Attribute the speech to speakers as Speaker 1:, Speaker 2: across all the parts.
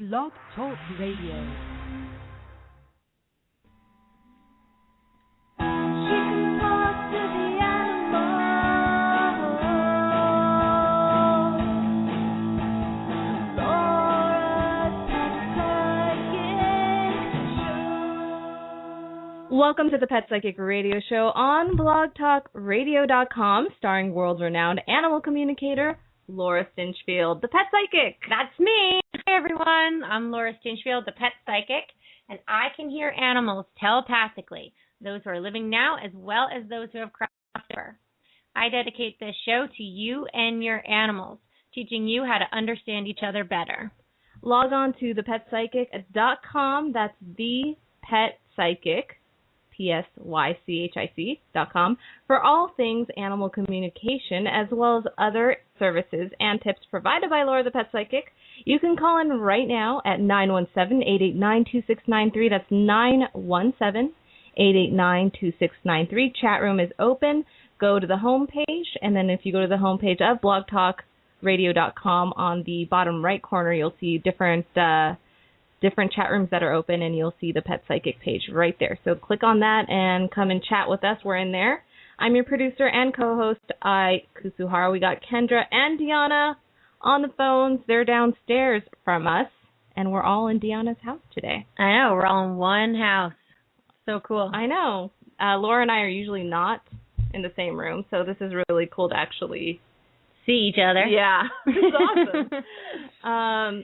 Speaker 1: Blog Talk Radio. Welcome to the Pet Psychic Radio Show on blogtalkradio.com, starring world-renowned animal communicator Laura Stinchfield, the Pet Psychic.
Speaker 2: That's me. Hi, everyone. I'm Laura Stinchfield, the Pet Psychic, and I can hear animals telepathically, those who are living now as well as those who have crossed over. I dedicate this show to you and your animals, teaching you how to understand each other better.
Speaker 1: Log on to thepetpsychic.com. That's the Pet Psychic. PSYCHIC.com for all things animal communication, as well as other services and tips provided by Laura the Pet Psychic. You can call in right now at 917-889-2693. That's 917-889-2693. Chat room is open. Go to the home page, and then if you go to the home page of blogtalkradio.com, on the bottom right corner, you'll see different chat rooms that are open, and you'll see the Pet Psychic page right there. So click on that and come and chat with us. We're in there. I'm your producer and co-host, Ai Kusuhara. We got Kendra and Deanna on the phones. They're downstairs from us, and we're all in Deanna's house today.
Speaker 2: I know. We're all in one house. So cool.
Speaker 1: I know. Laura and I are usually not in the same room, so this is really cool to actually
Speaker 2: see each other.
Speaker 1: Yeah. It's awesome.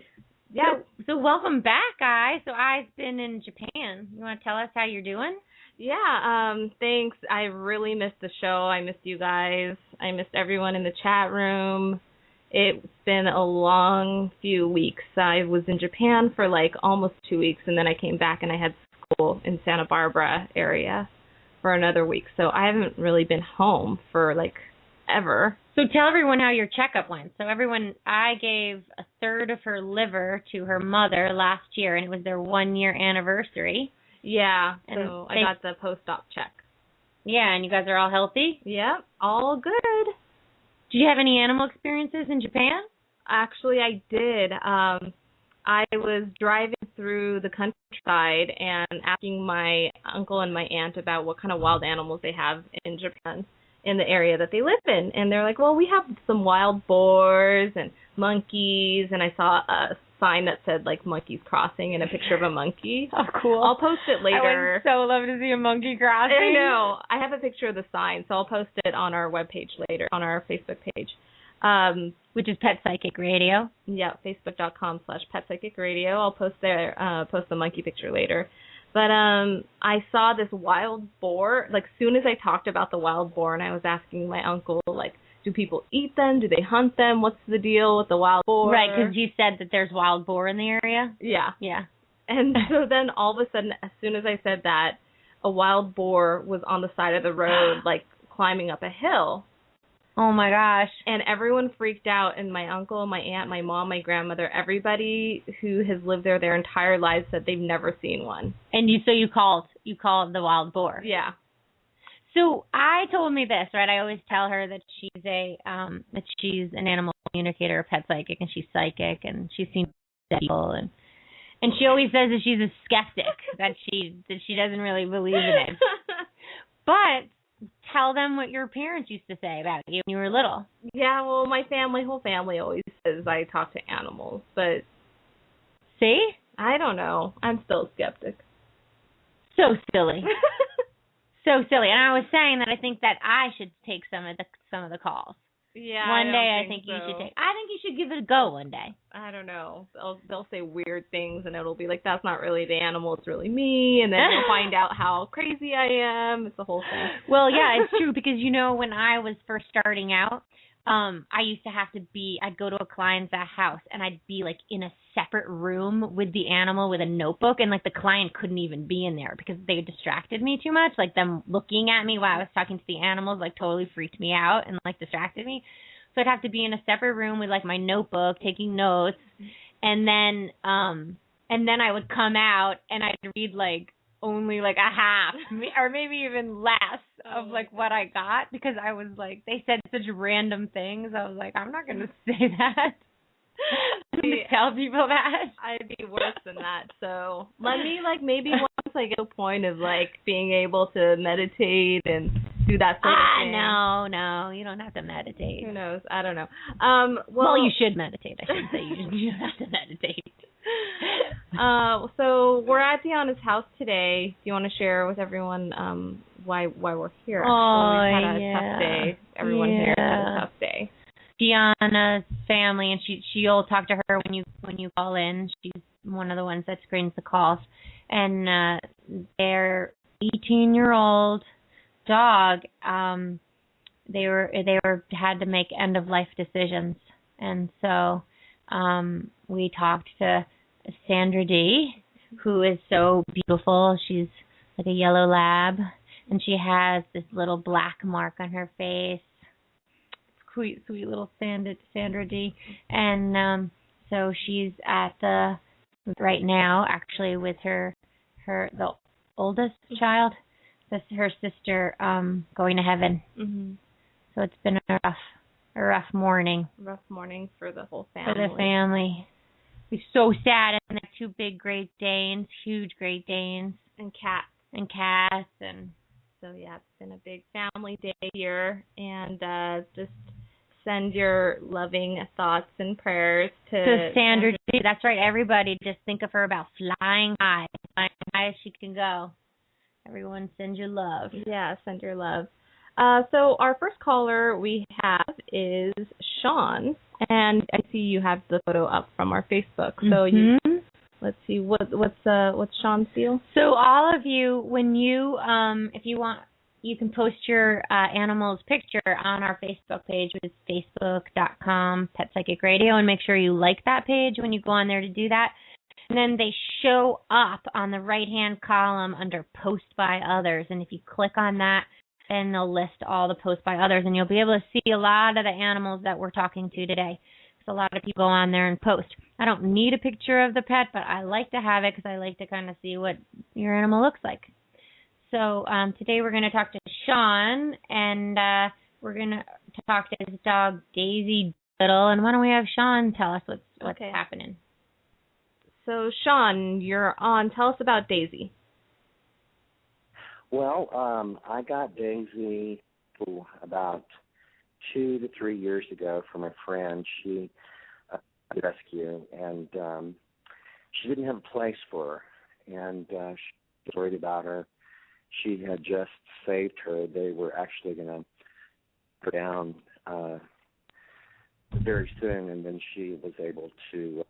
Speaker 2: Yeah. So welcome back, Ai. So Ai's been in Japan. You want to tell us how you're doing?
Speaker 1: Yeah, thanks. I really missed the show. I missed you guys. I missed everyone in the chat room. It's been a long few weeks. I was in Japan for like almost 2 weeks, and then I came back and I had school in Santa Barbara area for another week. So I haven't really been home for like ever.
Speaker 2: So tell everyone how your checkup went. So everyone, I gave a third of her liver to her mother last year, and it was their 1 year anniversary.
Speaker 1: Yeah, and so I got the post-op check.
Speaker 2: Yeah, and you guys are all healthy?
Speaker 1: Yep, all good.
Speaker 2: Did you have any animal experiences in Japan?
Speaker 1: Actually, I did. I was driving through the countryside and asking my uncle and my aunt about what kind of wild animals they have in Japan, in the area that they live in. And they're like, well, we have some wild boars and monkeys, and I saw a sign that said, like, monkeys crossing and a picture of a monkey.
Speaker 2: Oh, cool.
Speaker 1: I'll post it later.
Speaker 2: I would so love to see a monkey crossing.
Speaker 1: I know. I have a picture of the sign, so I'll post it on our webpage later, on our Facebook page.
Speaker 2: Which is Pet Psychic Radio.
Speaker 1: Yeah, facebook.com/Pet Psychic Radio. I'll post the monkey picture later. But I saw this wild boar, like, soon as I talked about the wild boar, and I was asking my uncle, like, do people eat them? Do they hunt them? What's the deal with the wild boar?
Speaker 2: Right, because you said that there's wild boar in the area?
Speaker 1: Yeah.
Speaker 2: Yeah.
Speaker 1: And so then all of a sudden, as soon as I said that, a wild boar was on the side of the road, like, climbing up a hill.
Speaker 2: Oh, my gosh.
Speaker 1: And everyone freaked out, and my uncle, my aunt, my mom, my grandmother, everybody who has lived there their entire lives said they've never seen one.
Speaker 2: And you called the wild boar.
Speaker 1: Yeah. So
Speaker 2: Ai told me this, right? I always tell her that she's an animal communicator, a pet psychic, and she's psychic, and she's seen people, and she always says that she's a skeptic, that she doesn't really believe in it. But tell them what your parents used to say about you when you were little.
Speaker 1: Yeah, well, my whole family always says I talk to animals, but...
Speaker 2: See?
Speaker 1: I don't know. I'm still a skeptic.
Speaker 2: So silly. So silly. And I was saying that I think that I should take some of the calls.
Speaker 1: Yeah,
Speaker 2: one day I think you should take. I think you should give it a go one day.
Speaker 1: I don't know. They'll say weird things, and it'll be like, that's not really the animal, it's really me, and then you'll find out how crazy I am. It's the whole thing.
Speaker 2: Well, yeah, it's true, because, you know, when I was first starting out, I used to have to I'd go to a client's house, and I'd be, like, in a separate room with the animal with a notebook, and, like, the client couldn't even be in there because they distracted me too much. Like, them looking at me while I was talking to the animals, like, totally freaked me out and, like, distracted me. So I'd have to be in a separate room with, like, my notebook, taking notes, and then I would come out, and I'd read, like, only like a half or maybe even less of like what I got, because I was like, they said such random things. I was like, I'm not going to say that. Tell people that.
Speaker 1: I'd be worse than that. So let me maybe once I get to a point of being able to meditate and do that sort of thing.
Speaker 2: No, you don't have to meditate.
Speaker 1: Who knows? I don't know.
Speaker 2: Well, you should meditate. I should say you don't have to meditate.
Speaker 1: So we're at Deanna's house today. Do you want to share with everyone why we're here?
Speaker 2: Oh,
Speaker 1: we've had a tough day. Everyone here has had a tough day.
Speaker 2: Deanna's family, and you'll talk to her when you call in. She's one of the ones that screens the calls, and their 18-year-old dog. They had to make end of life decisions, and so we talked to Sandra D, who is so beautiful. She's like a yellow lab, and she has this little black mark on her face. Sweet little Sandra D. And so she's at right now actually with the oldest child, her sister going to heaven. Mm-hmm. So it's been a rough morning. Rough morning for the whole family. For the family. It's so sad, and they're two big Great Danes, huge Great Danes. And cats. And so yeah, it's been a big family day here, and just send your loving thoughts and prayers to Sandra D. That's right, everybody. Just think of her about flying high as she can go. Everyone send your love. Yeah, send your love. So our first caller we have is Sean, and I see you have the photo up from our Facebook. So let's see what's Sean's deal. So all of you, when you if you want, you can post your animal's picture on our Facebook page, which is facebook.com Pet Psychic Radio, and make sure you like that page when you go on there to do that. And then they show up on the right-hand column under Post by Others, and if you click on that, then they'll list all the posts by others, and you'll be able to see a lot of the animals that we're talking to today. So a lot of people go on there and post. I don't need a picture of the pet, but I like to have it because I like to kind of see what your animal looks like. So today we're going to talk to Sean, and we're going to talk to his dog, Daisy Little. And why don't we have Sean tell us what's happening? So, Sean, you're on. Tell us about Daisy.
Speaker 3: Well, I got Daisy about 2 to 3 years ago from a friend. She rescue, and she didn't have a place for her, and she was worried about her. She had just saved her. They were actually going to put her down very soon, and then she was able to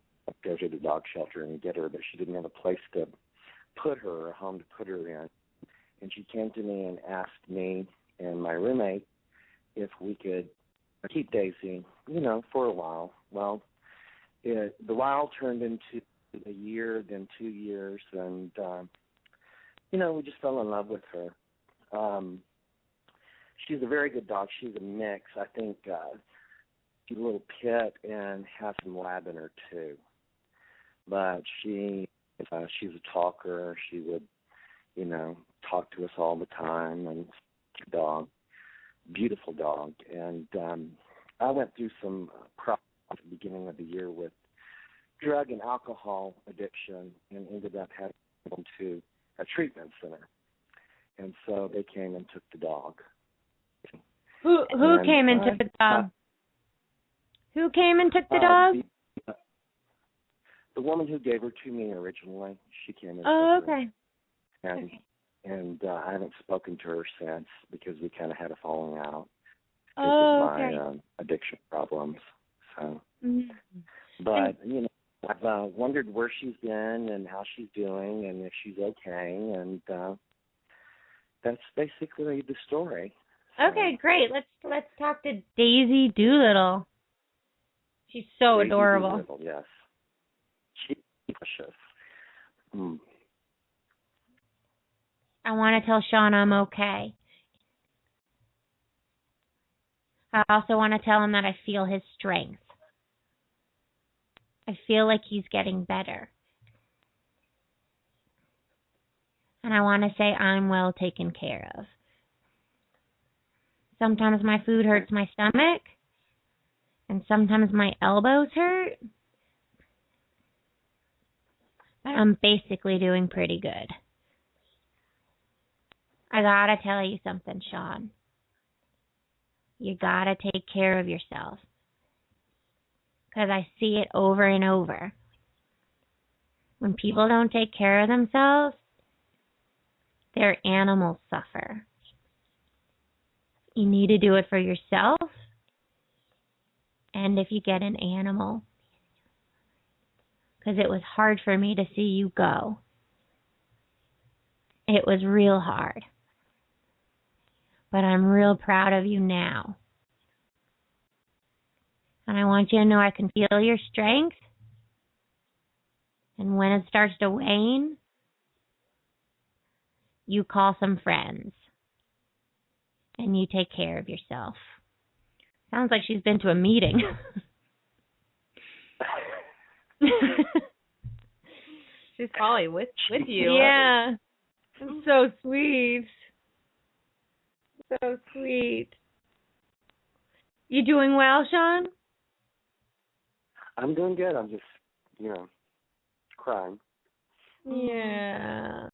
Speaker 3: go to the dog shelter and get her, but she didn't have a place to put her, a home to put her in. And she came to me and asked me and my roommate if we could keep Daisy, for a while. Well, the while turned into a year, then 2 years, and, we just fell in love with her. She's a very good dog. She's a mix. I think she's a little pit and has some lab in her, too. But she's a talker. She would, talk to us all the time, and dog, beautiful dog. And I went through some problems at the beginning of the year with drug and alcohol addiction, and ended up having to go to a treatment center. And so they came and took the dog.
Speaker 2: Who came and took the dog? Who came and took the dog?
Speaker 3: The woman who gave her to me originally, she came and took her. And I haven't spoken to her since because we kind of had a falling out because of my addiction problems. So, but I've wondered where she's been and how she's doing and if she's okay, and that's basically the story. So. Okay, great. Let's talk to Daisy Doolittle. She's so Daisy adorable. Doolittle, yes, she's precious. I want to tell Sean I'm okay. I also want to tell him that I feel his strength. I feel like he's getting better. And I want to say I'm well taken care of. Sometimes my food hurts my stomach, and sometimes my elbows hurt,
Speaker 2: I'm basically doing pretty good. I gotta tell you something, Sean. You gotta take care of yourself. Because I see it over and over. When people don't take care of themselves, their animals suffer. You need to do it for yourself. And if you get an animal. Because it was hard for me to see you go. It was real hard. But I'm real proud of you now. And I want you to know I can feel your strength. And when it starts to wane, you call some friends. And you take care of yourself. Sounds like she's been to a meeting.
Speaker 1: She's probably with you.
Speaker 2: Yeah. So sweet. So sweet. You doing well, Sean?
Speaker 3: I'm doing good. I'm just, crying.
Speaker 2: Yeah.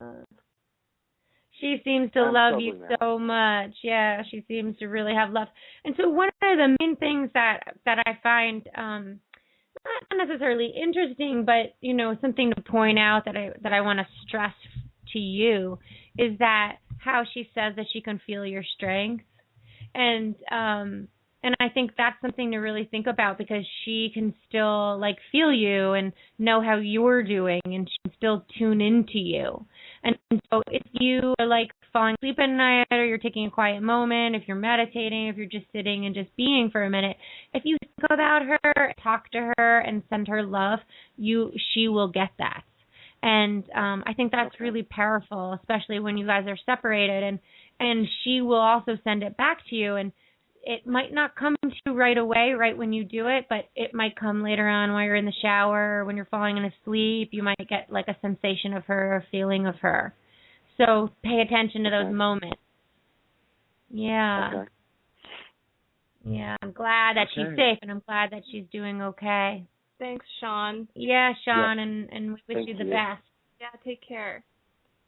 Speaker 2: She seems to love you so much. Yeah, she seems to really have love. And so one of the main things that I find not necessarily interesting, but something to point out that I want to stress to you is that how she says that she can feel your strength, and I think that's something to really think about, because she can still feel you and know how you're doing, and she can still tune into you. And so if you are falling asleep at night, or you're taking a quiet moment, if you're meditating, if you're just sitting and just being for a minute, if you think about her, talk to her, and send her love, she will get that. And I think that's really powerful, especially when you guys are separated. And she will also send it back to you. And it might not come to you right away, right when you do it, but it might come later on while you're in the shower, or when you're falling asleep. You might get a sensation of her, a feeling of her. So pay attention to those moments. Yeah.
Speaker 3: Okay.
Speaker 2: Yeah, I'm glad that she's safe, and I'm glad that she's doing okay.
Speaker 1: Thanks, Sean.
Speaker 2: Yeah, Sean,
Speaker 3: yes.
Speaker 2: and we wish you the best.
Speaker 1: Yeah, take care.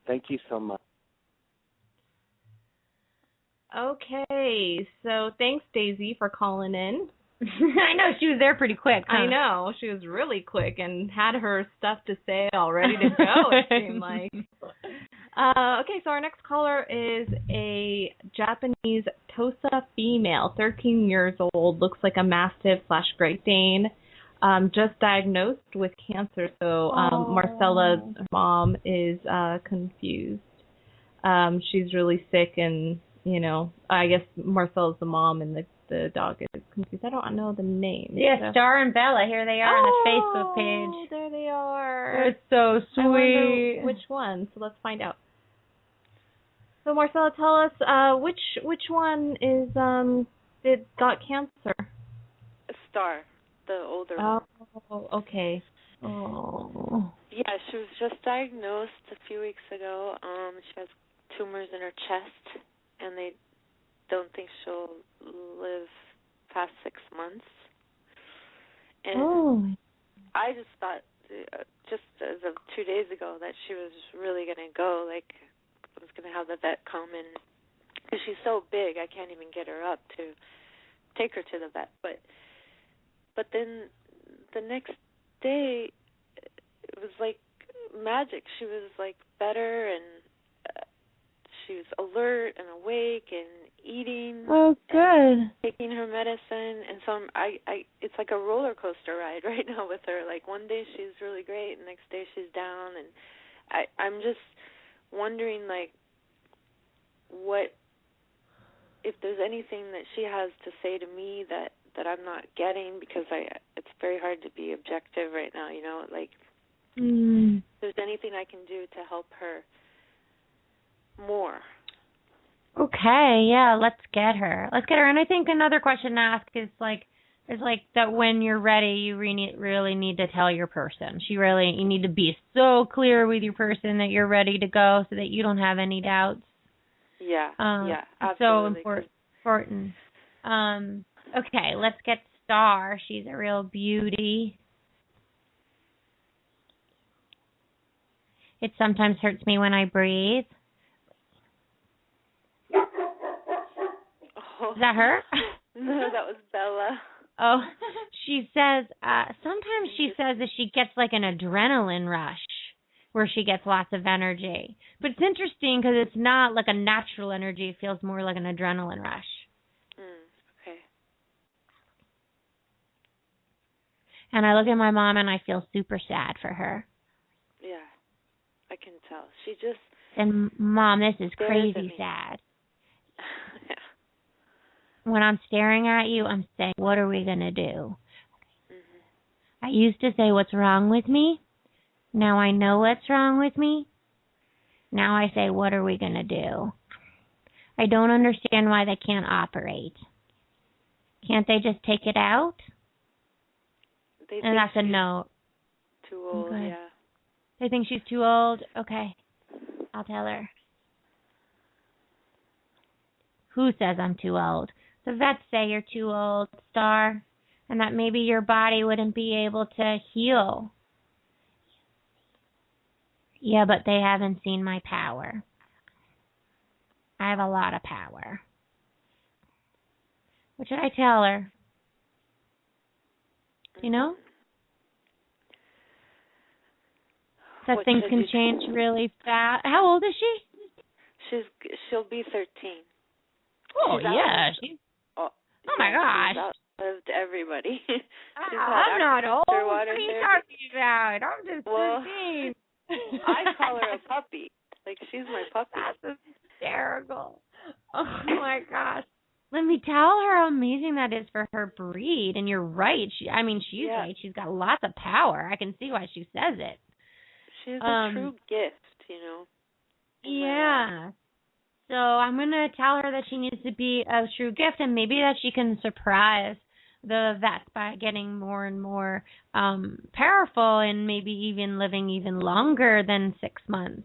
Speaker 3: Thank you so much.
Speaker 1: Okay, so thanks, Daisy, for calling in.
Speaker 2: I know, she was there pretty quick, huh?
Speaker 1: I know, she was really quick and had her stuff to say all ready to go, it seemed like. Okay, so our next caller is a Japanese Tosa female, 13 years old, looks like a Mastiff/Great Dane, just diagnosed with cancer. So Marcella's mom is confused. She's really sick, and I guess Marcella's the mom, and the dog is confused. I don't know the name.
Speaker 2: Yeah, so. Star and Bella, here they are on the Facebook page.
Speaker 1: Oh, there they are.
Speaker 2: They're so sweet.
Speaker 1: I wonder which one, so let's find out. So Marcella, tell us which one is got cancer?
Speaker 4: Star, the older one.
Speaker 1: Oh, okay.
Speaker 2: Oh.
Speaker 4: Yeah, she was just diagnosed a few weeks ago. She has tumors in her chest, and they don't think she'll live past 6 months. And I just thought, just as of 2 days ago, that she was really going to go. I was going to have the vet come in, because she's so big, I can't even get her up to take her to the vet. But then the next day, it was like magic. She was better, and she was alert and awake and eating.
Speaker 2: Oh, good.
Speaker 4: Taking her medicine, and so it's like a roller coaster ride right now with her. One day she's really great, and the next day she's down, and I'm just wondering what, if there's anything that she has to say to me that I'm not getting, because it's very hard to be objective right now. If there's anything I can do to help her more.
Speaker 2: Okay, yeah, let's get her. And I think another question to ask is that when you're ready, you really need to tell your person. You need to be so clear with your person that you're ready to go, so that you don't have any doubts.
Speaker 4: Yeah, yeah,
Speaker 2: So
Speaker 4: absolutely.
Speaker 2: important. Okay, let's get Star. She's a real beauty. It sometimes hurts me when I breathe.
Speaker 4: Oh.
Speaker 2: Is that her?
Speaker 4: No, that was Bella.
Speaker 2: Oh, she says, sometimes she says that she gets like an adrenaline rush where she gets lots of energy. But it's interesting because it's not like a natural energy. It feels more like an adrenaline rush.
Speaker 4: Okay.
Speaker 2: And I look at my mom and I feel super sad for her.
Speaker 4: Yeah, I can tell. She just...
Speaker 2: And Mom, this is
Speaker 4: stares
Speaker 2: crazy sad. When I'm staring at you, I'm saying, what are we going to do? I used to say, what's wrong with me? Now I know what's wrong with me. Now I say, what are we going to do? I don't understand why they can't operate. Can't they just take it out? And that's a no.
Speaker 4: Too old,
Speaker 2: okay.
Speaker 4: Yeah.
Speaker 2: They think she's too old? Okay. I'll tell her. Who says I'm too old? The vets say you're too old, Star, and that maybe your body wouldn't be able to heal. Yeah, but they haven't seen my power. I have a lot of power. What should I tell her? Do you know? That things can change really fast. How old is she?
Speaker 4: She'll be 13.
Speaker 2: Oh, yeah. Oh my gosh.
Speaker 4: She's outlived everybody.
Speaker 2: I'm not old. What are you talking about? I'm just 13.
Speaker 4: I call her a puppy. Like, she's my puppy.
Speaker 2: That's hysterical. Oh my gosh. Let me tell her how amazing that is for her breed. And you're right. She's right. She's got lots of power. I can see why she says it.
Speaker 4: She's a true gift,
Speaker 2: Yeah. So I'm going to tell her that she needs to be a true gift, and maybe that she can surprise the vets by getting more and more powerful and maybe even living even longer than 6 months.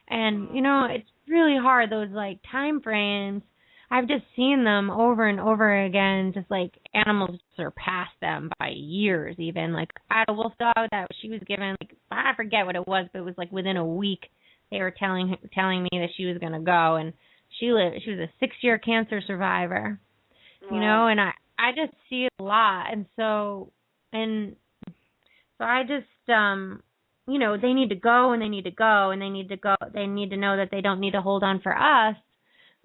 Speaker 2: And, it's really hard, those, time frames. I've just seen them over and over again, just, animals surpass them by years even. I had a wolf dog that she was given, I forget what it was, but it was, within a week. They were telling me that she was going to go, and she was a 6-year cancer survivor, and I just see it a lot. And so I just, they need to go, and they need to go, and they need to go. They need to know that they don't need to hold on for us,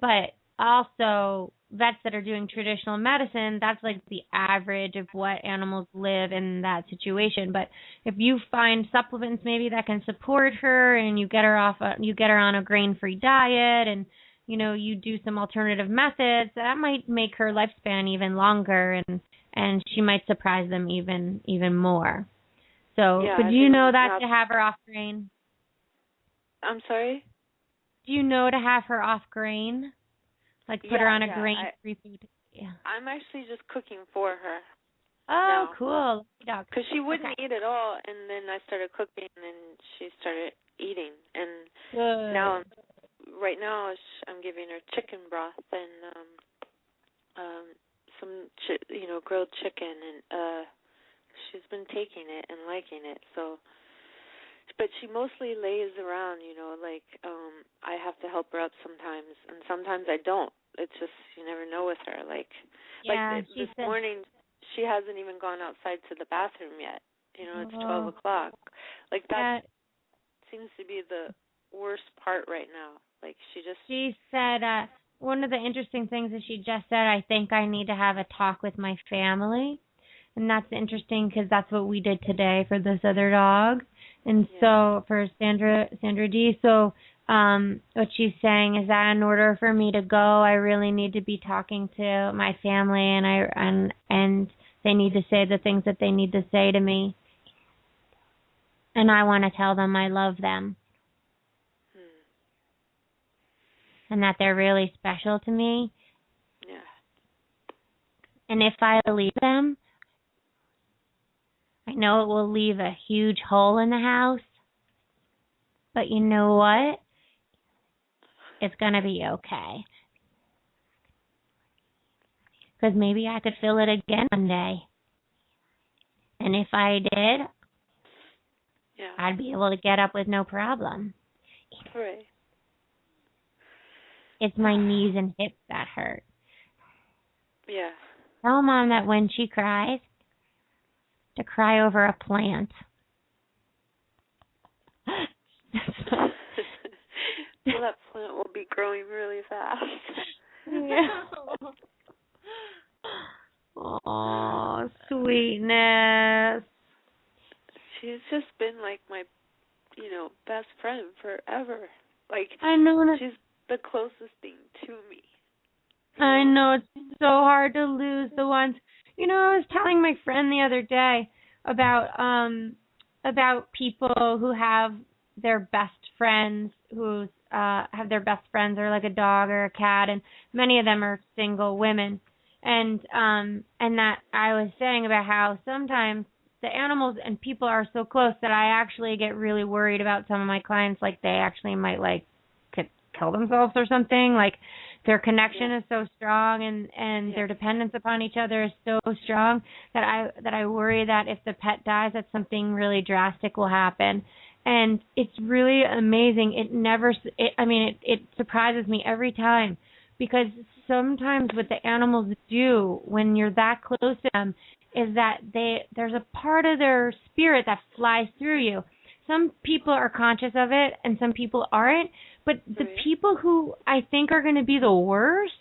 Speaker 2: but also vets that are doing traditional medicine, that's the average of what animals live in that situation. But if you find supplements maybe that can support her, and you get her on a grain-free diet, and you do some alternative methods, that might make her lifespan even longer, and she might surprise them even more. So, but do you know that to have her off grain?
Speaker 4: I'm sorry?
Speaker 2: Do you know to have her off grain? Put her on a grain-free food. Yeah.
Speaker 4: I'm actually just cooking for her.
Speaker 2: Oh, now. Cool.
Speaker 4: Because she wouldn't eat at all, and then I started cooking, and she started eating. And now, right now, I'm giving her chicken broth and some, grilled chicken, and she's been taking it and liking it. So, but she mostly lays around, I have to help her up sometimes, and sometimes I don't. It's just, you never know with her. This morning, she hasn't even gone outside to the bathroom yet. It's 12 o'clock. That seems to be the worst part right now. She
Speaker 2: said, one of the interesting things that she just said, I think I need to have a talk with my family. And that's interesting because that's what we did today for this other dog. And so for Sandra D. So what she's saying is that in order for me to go, I really need to be talking to my family, and they need to say the things that they need to say to me. And I want to tell them I love them. And that they're really special to me.
Speaker 4: Yeah.
Speaker 2: And if I leave them, I know it will leave a huge hole in the house. But you know what? It's going to be okay. Because maybe I could fill it again one day. And if I did, I'd be able to get up with no problem.
Speaker 4: Right.
Speaker 2: It's my knees and hips that hurt.
Speaker 4: Yeah.
Speaker 2: Tell Mom that when she cries, to cry over a plant.
Speaker 4: Well, that plant will be growing really fast.
Speaker 2: Yeah. Oh, sweetness.
Speaker 4: She's just been like my, best friend forever. Like,
Speaker 2: I know.
Speaker 4: She's the closest thing to me.
Speaker 2: I know, it's so hard to lose the ones. I was telling my friend the other day about people who have their best friends who have their best friends or like a dog or a cat, and many of them are single women. And that I was saying about how sometimes the animals and people are so close that I actually get really worried about some of my clients, like they actually might like kill themselves or something. Like their connection is so strong and their dependence upon each other is so strong that I worry that if the pet dies, that something really drastic will happen. And it's really amazing. It surprises me every time, because sometimes what the animals do when you're that close to them is that there's a part of their spirit that flies through you. Some people are conscious of it and some people aren't, but the people who I think are going to be the worst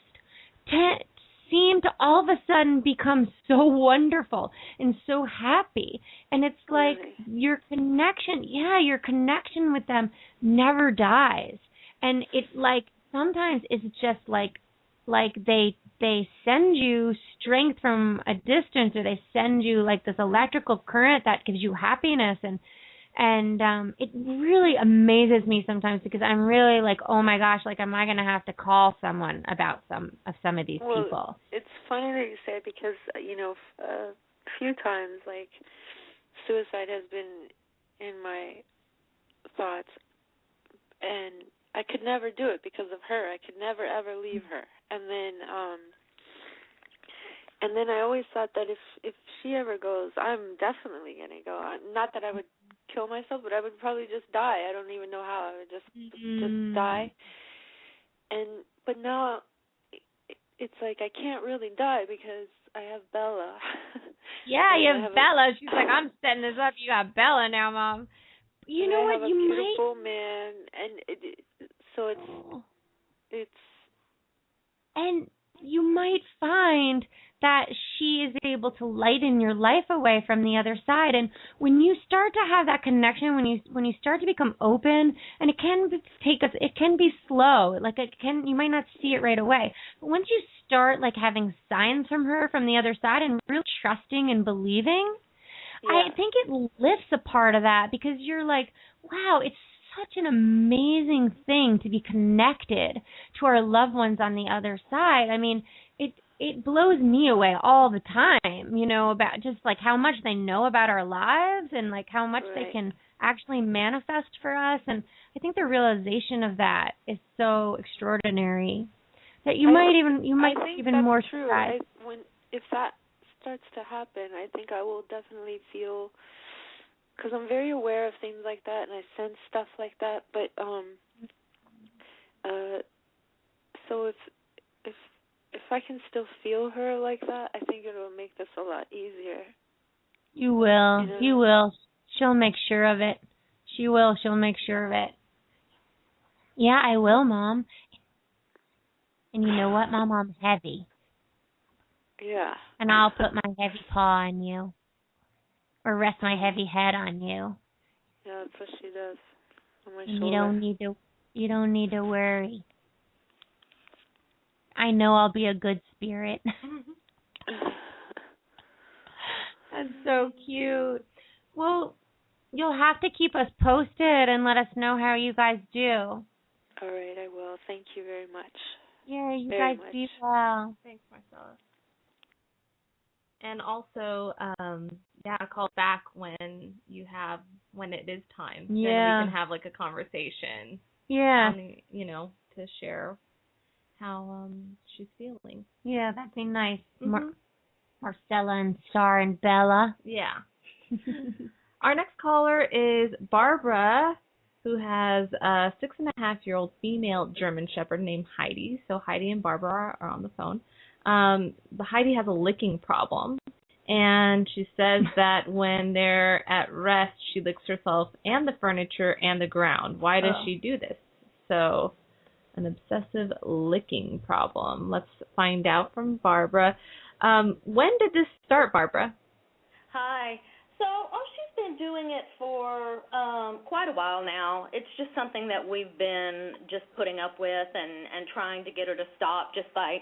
Speaker 2: seem to all of a sudden become so wonderful and so happy. And it's like your connection with them never dies. And it like sometimes it's just like they send you strength from a distance, or they send you like this electrical current that gives you happiness, and it really amazes me sometimes, because I'm really like, oh my gosh, like am I going to have to call someone about some of these people?
Speaker 4: It's funny that you say it, because a few times like suicide has been in my thoughts, and I could never do it because of her. I could never ever leave her. And then I always thought that if she ever goes, I'm definitely gonna go. Not that I would kill myself, but I would probably just die. I don't even know how. I would just die. But now it's like I can't really die because I have Bella.
Speaker 2: Yeah, you have Bella. She's like, I'm setting this up. You got Bella now, Mom. You know what?
Speaker 4: You might. I have a beautiful man, and so it's.
Speaker 2: And you might find that she is able to lighten your life away from the other side. And when you start to have that connection, when you start to become open, and it can be slow, like you might not see it right away, but once you start like having signs from her from the other side and really trusting and believing, I think it lifts a part of that, because you're like, wow, it's such an amazing thing to be connected to our loved ones on the other side. I mean, it blows me away all the time, about just like how much they know about our lives and like how much they can actually manifest for us. And I think the realization of that is so extraordinary that you might even more surprised.
Speaker 4: If that starts to happen, I think I will definitely feel, because I'm very aware of things like that and I sense stuff like that. But so if I can still feel her like that, I think it'll make this a lot easier.
Speaker 2: You will. You will. She'll make sure of it. She will. She'll make sure of it. Yeah, I will, Mom. And you know what, Mom? I'm heavy.
Speaker 4: Yeah.
Speaker 2: And I'll put my heavy paw on you. Or rest my heavy head on you.
Speaker 4: Yeah, that's what she does. On my
Speaker 2: and
Speaker 4: shoulder.
Speaker 2: you don't need to worry. I know I'll be a good spirit. That's so cute. Well, you'll have to keep us posted and let us know how you guys do.
Speaker 4: All right, I will. Thank you very much.
Speaker 2: Yeah, you guys do well.
Speaker 1: Thanks, Marcella. And also, call back when it is time.
Speaker 2: Yeah.
Speaker 1: Then we can have like a conversation.
Speaker 2: Yeah.
Speaker 1: To share how she's feeling.
Speaker 2: Yeah, that'd be nice.
Speaker 1: Mm-hmm.
Speaker 2: Marcella and Star and Bella.
Speaker 1: Yeah. Our next caller is Barbara, who has a 6.5-year-old female German Shepherd named Heidi. So Heidi and Barbara are on the phone. The Heidi has a licking problem, and she says that when they're at rest, she licks herself and the furniture and the ground. Why does she do this? So, an obsessive licking problem. Let's find out from Barbara. When did this start, Barbara?
Speaker 5: Hi. So, she's been doing it for quite a while now. It's just something that we've been just putting up with and trying to get her to stop just by,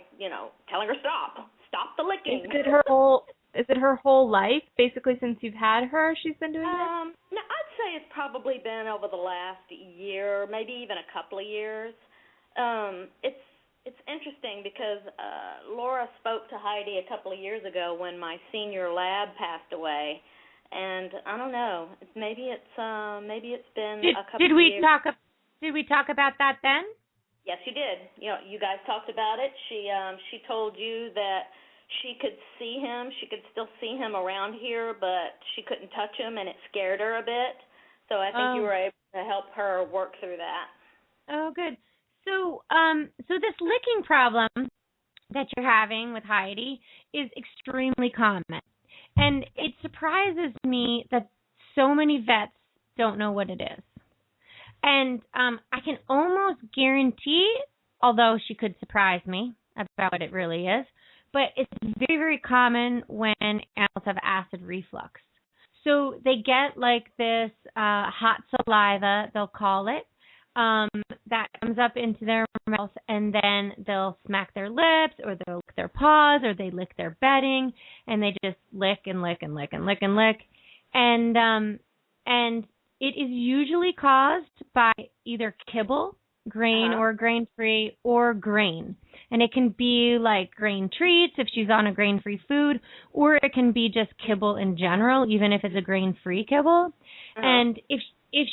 Speaker 5: telling her stop the licking.
Speaker 1: Is it her whole life, basically since you've had her, she's been doing this?
Speaker 5: No, I'd say it's probably been over the last year, maybe even a couple of years. It's interesting because Laura spoke to Heidi a couple of years ago when my senior lab passed away, and I don't know, maybe it's been a couple of years.
Speaker 2: Did we talk about that then?
Speaker 5: Yes, you did. You guys talked about it. She told you that she could see him. She could still see him around here, but she couldn't touch him, and it scared her a bit. So I think you were able to help her work through that.
Speaker 2: Oh, good. So this licking problem that you're having with Heidi is extremely common. And it surprises me that so many vets don't know what it is. And I can almost guarantee, although she could surprise me about what it really is, but it's very, very common when animals have acid reflux. So they get like this hot saliva, they'll call it, that comes up into their mouth, and then they'll smack their lips, or they'll lick their paws, or they lick their bedding, and they just lick and lick and lick and lick and lick. And it is usually caused by either kibble, grain or grain-free, or grain. And it can be like grain treats if she's on a grain-free food, or it can be just kibble in general, even if it's a grain-free kibble. And if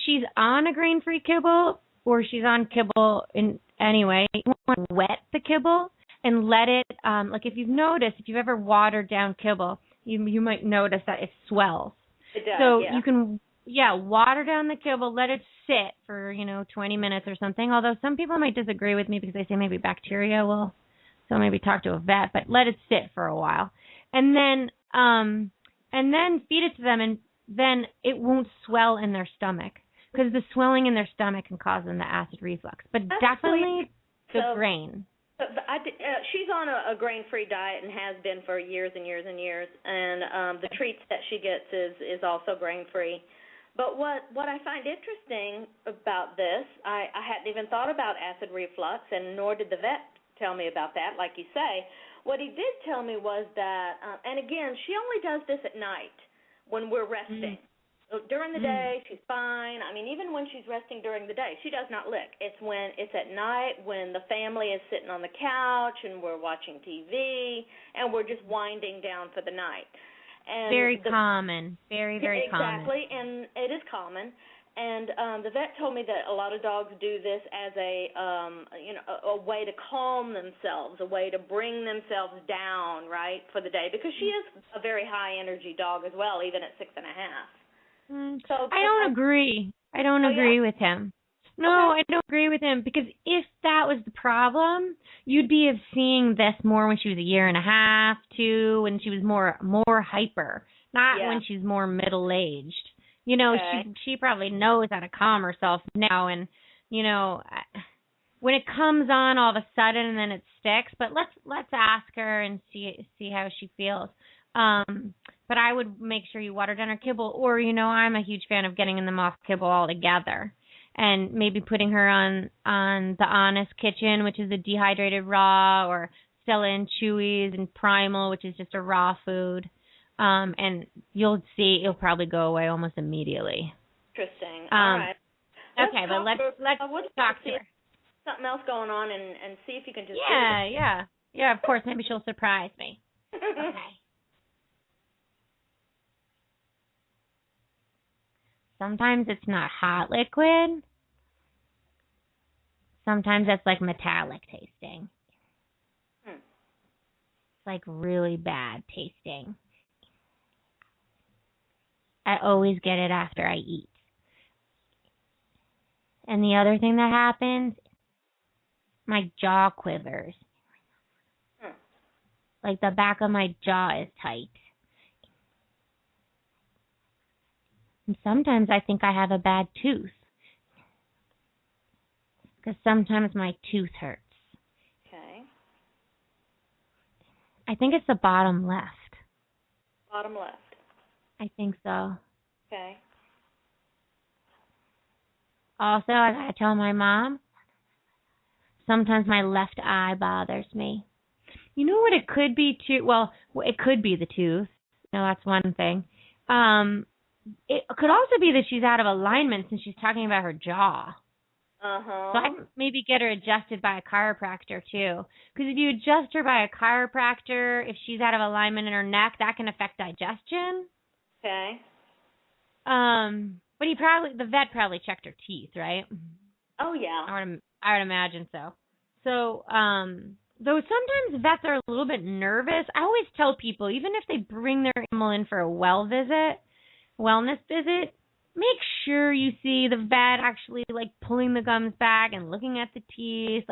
Speaker 2: she's on a grain-free kibble, or she's on kibble in anyway, you want to wet the kibble and let it, like if you've ever watered down kibble, you might notice that it swells.
Speaker 5: It does,
Speaker 2: so you can, water down the kibble, let it sit for, 20 minutes or something. Although some people might disagree with me because they say maybe bacteria will, so maybe talk to a vet, but let it sit for a while. And then feed it to them, and then it won't swell in their stomach. Because the swelling in their stomach can cause them the acid reflux. But definitely the grain.
Speaker 5: She's on a grain-free diet and has been for years and years and years. And the treats that she gets is also grain-free. But what I find interesting about this, I hadn't even thought about acid reflux, and nor did the vet tell me about that, like you say. What he did tell me was that, and again, she only does this at night when we're resting. During the day, she's fine. I mean, even when she's resting during the day, she does not lick. It's at night when the family is sitting on the couch and we're watching TV and we're just winding down for the night. And
Speaker 2: very common. Very, very common.
Speaker 5: Exactly, and it is common. And the vet told me that a lot of dogs do this as a way to calm themselves, a way to bring themselves down, right, for the day, because she is a very high energy dog as well, even at 6.5.
Speaker 2: So I don't agree. I don't agree with him. No, I don't agree with him, because if that was the problem, you'd be seeing this more when she was 1.5 years, 2, when she was more hyper, not when she's more middle-aged. She probably knows how to calm herself now, and when it comes on all of a sudden and then it sticks. But let's ask her and see how she feels. But I would make sure you water down her kibble, or, I'm a huge fan of getting them off kibble altogether, and maybe putting her on the Honest Kitchen, which is a dehydrated raw, or Stella and Chewy's and Primal, which is just a raw food. And you'll see it'll probably go away almost immediately.
Speaker 5: Interesting. All right.
Speaker 2: Okay, but let's talk to her.
Speaker 5: Something else going on, and see if you can just
Speaker 2: Yeah, of course. Maybe she'll surprise me. Okay. Sometimes it's not hot liquid. Sometimes it's like metallic tasting. It's like really bad tasting. I always get it after I eat. And the other thing that happens, my jaw quivers. Like the back of my jaw is tight. And sometimes I think I have a bad tooth. Because sometimes my tooth hurts.
Speaker 5: Okay.
Speaker 2: I think it's the bottom left.
Speaker 5: Bottom left.
Speaker 2: I think so.
Speaker 5: Okay.
Speaker 2: Also, I gotta tell my mom, sometimes my left eye bothers me. You know what it could be too? Well, it could be the tooth. No, that's one thing. It could also be that she's out of alignment since she's talking about her jaw.
Speaker 5: Uh-huh.
Speaker 2: So I'd maybe get her adjusted by a chiropractor too. Because if you adjust her by a chiropractor, if she's out of alignment in her neck, that can affect digestion.
Speaker 5: Okay.
Speaker 2: But the vet probably checked her teeth, right?
Speaker 5: Oh yeah.
Speaker 2: I would imagine so. So, though sometimes vets are a little bit nervous, I always tell people, even if they bring their animal in for a wellness visit, make sure you see the vet actually like pulling the gums back and looking at the teeth,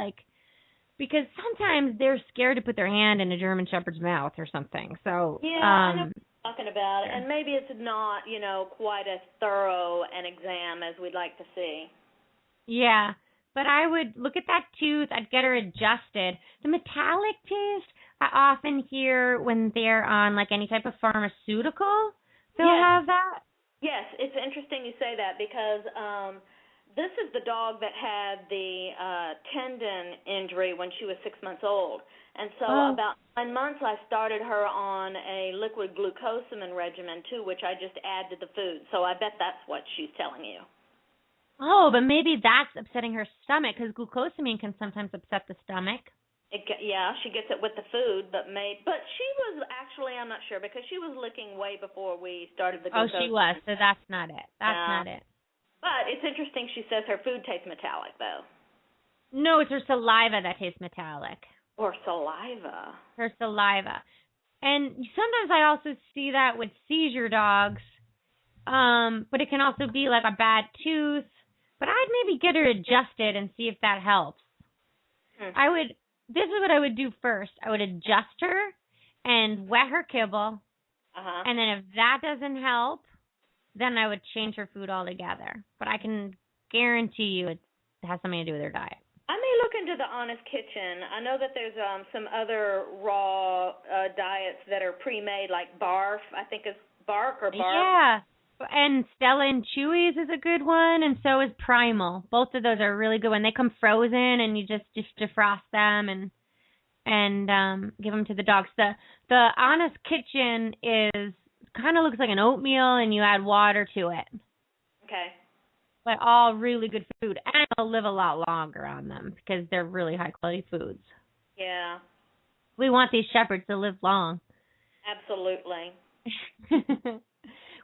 Speaker 2: because sometimes they're scared to put their hand in a German Shepherd's mouth or something. So
Speaker 5: yeah, I know what you're talking about, and maybe it's not, quite as thorough an exam as we'd like to see.
Speaker 2: Yeah, but I would look at that tooth. I'd get her adjusted. The metallic taste, I often hear when they're on like any type of pharmaceutical, they'll have that.
Speaker 5: Yes, it's interesting you say that because this is the dog that had the tendon injury when she was 6 months old. And so about 9 months I started her on a liquid glucosamine regimen too, which I just add to the food. So I bet that's what she's telling you.
Speaker 2: Oh, but maybe that's upsetting her stomach because glucosamine can sometimes upset the stomach.
Speaker 5: Yeah, she gets it with the food, but she was actually, I'm not sure, because she was licking way before we started the glucose.
Speaker 2: Oh, she was, so that's not it. That's not it.
Speaker 5: But it's interesting she says her food tastes metallic, though.
Speaker 2: No, it's her saliva that tastes metallic.
Speaker 5: Or saliva.
Speaker 2: Her saliva. And sometimes I also see that with seizure dogs, but it can also be like a bad tooth. But I'd maybe get her adjusted and see if that helps. This is what I would do first. I would adjust her and wet her kibble. And then if that doesn't help, then I would change her food altogether. But I can guarantee you it has something to do with her diet.
Speaker 5: I may look into the Honest Kitchen. I know that there's some other raw diets that are pre-made, like Barf. I think it's Bark or Barf.
Speaker 2: Yeah. And Stella and Chewy's is a good one, and so is Primal. Both of those are really good when they come frozen, and you just defrost them and give them to the dogs. The Honest Kitchen is kind of looks like an oatmeal, and you add water to it.
Speaker 5: Okay.
Speaker 2: But all really good food, and they'll live a lot longer on them because they're really high quality foods.
Speaker 5: Yeah.
Speaker 2: We want these shepherds to live long.
Speaker 5: Absolutely.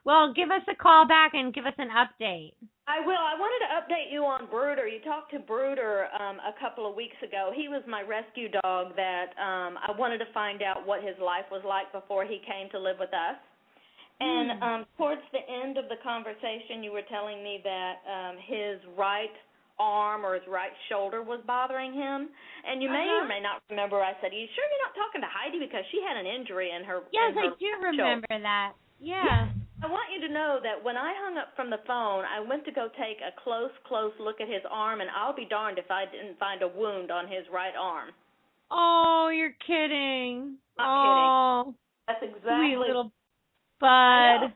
Speaker 2: Well, give us a call back and give us an update.
Speaker 5: I will. I wanted to update you on Brooder. You talked to Brooder a couple of weeks ago. He was my rescue dog that I wanted to find out what his life was like before he came to live with us. And towards the end of the conversation, you were telling me that his right arm or his right shoulder was bothering him. And you may or may not remember, I said, "Are you sure you're not talking to Heidi because she had an injury in her
Speaker 2: Yes,
Speaker 5: in her
Speaker 2: I do remember
Speaker 5: shoulder.
Speaker 2: that. Yeah.
Speaker 5: I want you to know that when I hung up from the phone, I went to go take a close look at his arm, and I'll be darned if I didn't find a wound on his right arm.
Speaker 2: Oh, you're kidding.
Speaker 5: Not kidding. That's exactly.
Speaker 2: Sweet little bud.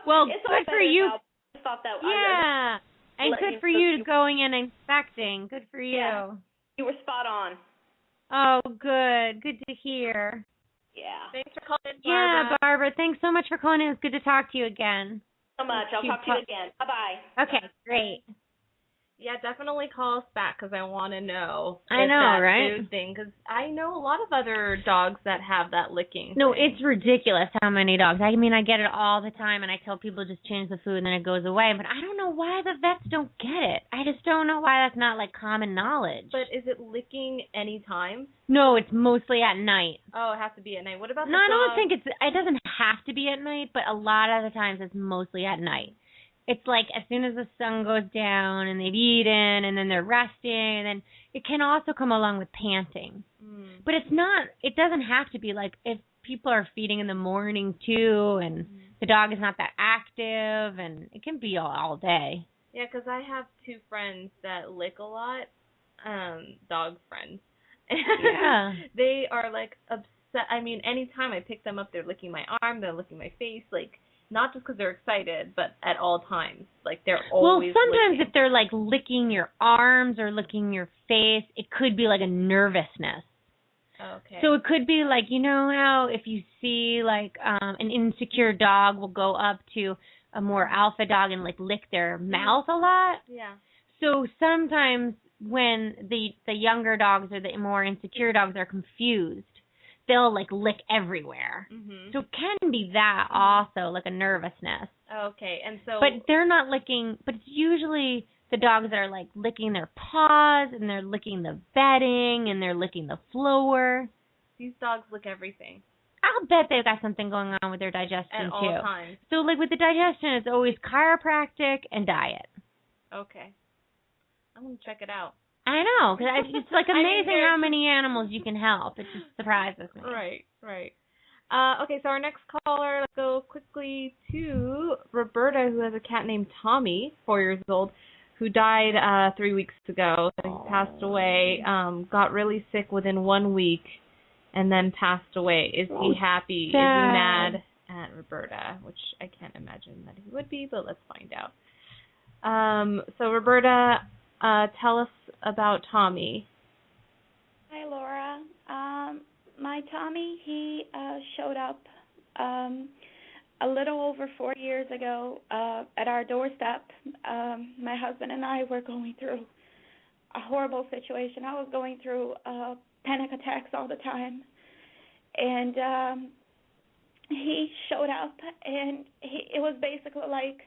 Speaker 2: Well,
Speaker 5: it's
Speaker 2: good for you.
Speaker 5: I thought that.
Speaker 2: Yeah. And good for you going in and inspecting. Good for you.
Speaker 5: Yeah. You were spot on.
Speaker 2: Oh, good. Good to hear.
Speaker 5: Yeah.
Speaker 1: Thanks for calling in,
Speaker 2: Barbara.
Speaker 1: Yeah,
Speaker 2: Barbara, thanks so much for calling in. It's good to talk to you again.
Speaker 5: So much. I'll talk to you again. Bye-bye.
Speaker 2: Okay, great.
Speaker 1: Yeah, definitely call us back because I want to know.
Speaker 2: I know, right?
Speaker 1: Food thing, because I know a lot of other dogs that have that licking.
Speaker 2: No,
Speaker 1: thing.
Speaker 2: it's ridiculous how many dogs. I mean, I get it all the time, and I tell people just change the food and then it goes away. But I don't know why the vets don't get it. I just don't know why that's not like common knowledge.
Speaker 1: But is it licking any time?
Speaker 2: No, it's mostly at night.
Speaker 1: Oh, it has to be at night. What about the
Speaker 2: No, I
Speaker 1: dog?
Speaker 2: don't think it doesn't have to be at night, but a lot of the times it's mostly at night. It's like as soon as the sun goes down and they've eaten and then they're resting, and then it can also come along with panting. But it doesn't have to be like if people are feeding in the morning too and the dog is not that active, and it can be all day.
Speaker 1: Yeah, because I have 2 friends that lick a lot, dog friends.
Speaker 2: Yeah.
Speaker 1: They are like obsessed. I mean, anytime I pick them up, they're licking my arm, they're licking my face, like not just because they're excited, but at all times. Like they're always
Speaker 2: sometimes
Speaker 1: licking.
Speaker 2: if they're like licking your arms or licking your face, it could be like a nervousness.
Speaker 1: Okay.
Speaker 2: So it could be like, you know how if you see like an insecure dog will go up to a more alpha dog and like lick their mouth a lot?
Speaker 1: Yeah.
Speaker 2: So sometimes when the younger dogs or the more insecure dogs are confused, they'll like lick everywhere. So it can be that also, like a nervousness.
Speaker 1: Okay, and so...
Speaker 2: But they're not licking, but it's usually the dogs that are like licking their paws and they're licking the bedding and they're licking the floor.
Speaker 1: These dogs lick everything.
Speaker 2: I'll bet they've got something going on with their digestion
Speaker 1: At
Speaker 2: too.
Speaker 1: all times.
Speaker 2: So like with the digestion, it's always chiropractic and diet.
Speaker 1: Okay. I'm going to check it out.
Speaker 2: I know, because it's like amazing how many animals you can help. It just surprises me.
Speaker 1: Right. Okay, so our next caller, let's go quickly to Roberta, who has a cat named Tommy, 4 years old, who died 3 weeks ago. He passed away, got really sick within 1 week, and then passed away. Is he happy?
Speaker 2: Sad.
Speaker 1: Is he mad at Roberta? Which I can't imagine that he would be, but let's find out. So Roberta, tell us about Tommy.
Speaker 6: Hi, Laura. My Tommy, he showed up a little over 4 years ago at our doorstep. My husband and I were going through a horrible situation. I was going through panic attacks all the time. And he showed up, and it was basically like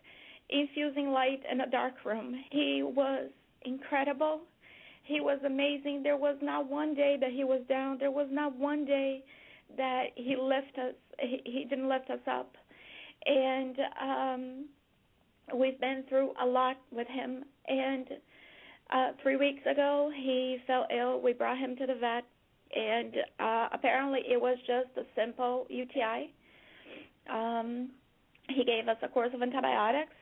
Speaker 6: infusing light in a dark room. He was incredible. He was amazing. There was not one day that he was down. There was not one day that he didn't lift us up. And we've been through a lot with him. And 3 weeks ago, he fell ill. We brought him to the vet, and apparently it was just a simple UTI. He gave us a course of antibiotics,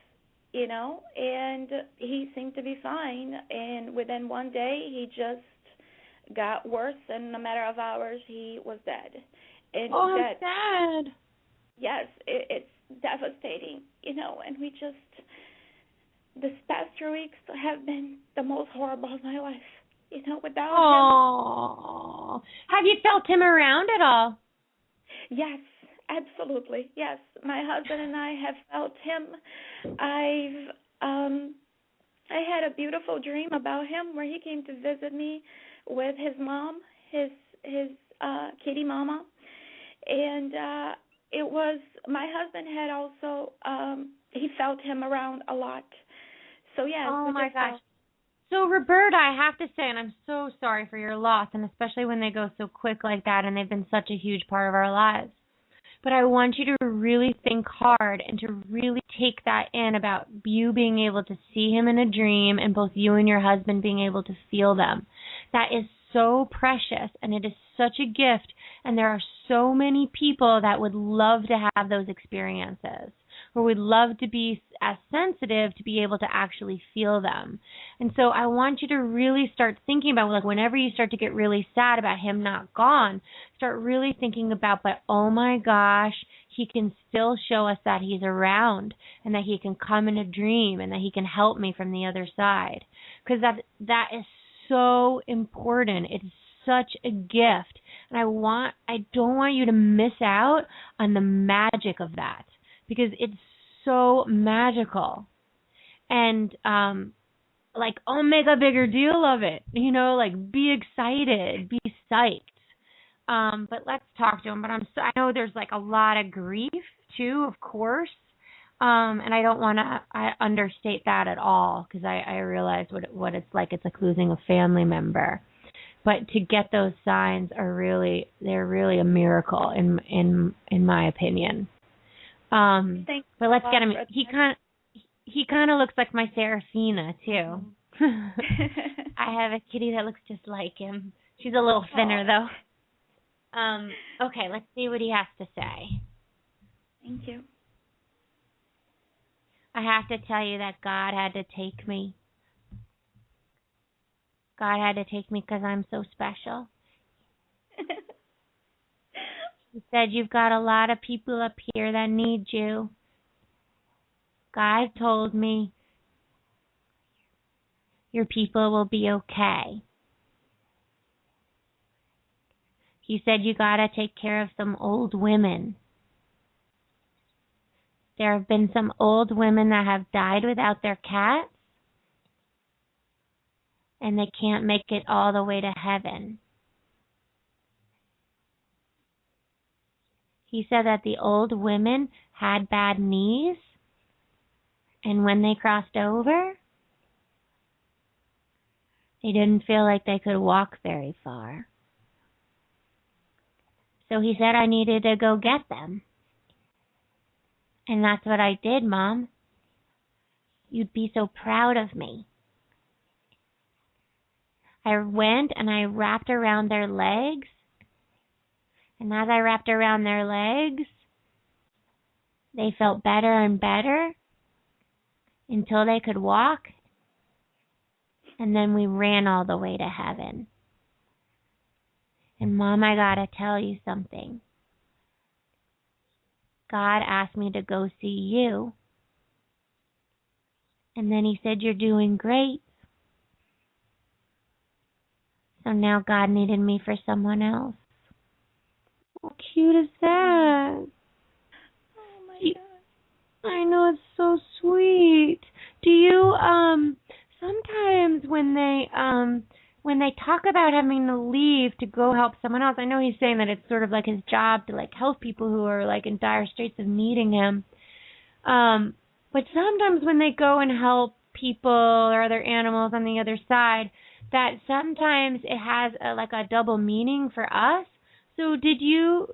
Speaker 6: and he seemed to be fine. And within 1 day, he just got worse. In a matter of hours, he was dead. And
Speaker 2: how
Speaker 6: dead.
Speaker 2: sad.
Speaker 6: Yes, it's devastating, and we just, this past 3 weeks have been the most horrible of my life, without him.
Speaker 2: Have you felt him around at all?
Speaker 6: Yes, absolutely. Yes, my husband and I have felt him. I had a beautiful dream about him where he came to visit me with his mom, his kitty mama, and it was, my husband had also, he felt him around a lot. So yes.
Speaker 2: Oh my gosh. So Roberta, I have to say, and I'm so sorry for your loss, and especially when they go so quick like that, and they've been such a huge part of our lives. But I want you to really think hard and to really take that in about you being able to see him in a dream and both you and your husband being able to feel them. That is so precious, and it is such a gift, and there are so many people that would love to have those experiences, or would love to be as sensitive to be able to actually feel them. And so I want you to really start thinking about, like, whenever you start to get really sad about him not gone, start really thinking about, but oh my gosh, he can still show us that he's around, and that he can come in a dream, and that he can help me from the other side. Because that is so important. It's such a gift. And I don't want you to miss out on the magic of that, because it's so magical. And like, oh, make a bigger deal of it. Like, be excited, be psyched. But let's talk to him. But I know there's like a lot of grief too, of course. And I don't want to understate that at all, because I realize what it's like. It's like losing a family member. But to get those signs they're really a miracle in my opinion. But let's get him. He kind of looks like my Serafina too. I have a kitty that looks just like him. She's a little thinner though. Okay, let's see what he has to say.
Speaker 6: Thank you.
Speaker 2: I have to tell you that God had to take me. God had to take me because I'm so special. He said, you've got a lot of people up here that need you. God told me your people will be okay. He said, you got to take care of some old women. There have been some old women that have died without their cats, and they can't make it all the way to heaven. He said that the old women had bad knees, and when they crossed over, they didn't feel like they could walk very far. So he said I needed to go get them. And that's what I did, Mom. You'd be so proud of me. I went and I wrapped around their legs. And as I wrapped around their legs, they felt better and better until they could walk. And then we ran all the way to heaven. And Mom, I gotta tell you something. God asked me to go see you. And then he said, you're doing great. So now God needed me for someone else. How cute is that?
Speaker 6: Oh my God.
Speaker 2: I know, it's so sweet. Do you, sometimes when they talk about having to leave to go help someone else, I know he's saying that it's sort of like his job to like help people who are like in dire straits of needing him. But sometimes when they go and help people or other animals on the other side, that sometimes it has a double meaning for us. So did you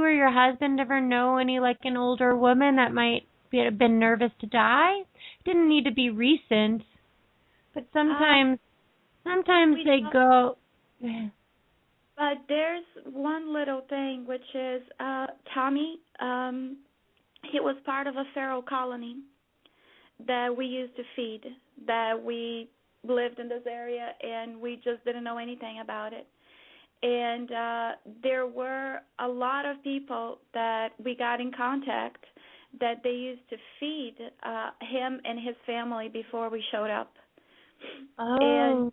Speaker 2: or your husband ever know any like an older woman that might have been nervous to die? It didn't need to be recent, but sometimes they go.
Speaker 6: But there's one little thing, which is Tommy. He was part of a feral colony that we used to feed, that we lived in this area, and we just didn't know anything about it. And there were a lot of people that we got in contact that they used to feed him and his family before we showed up.
Speaker 2: Oh.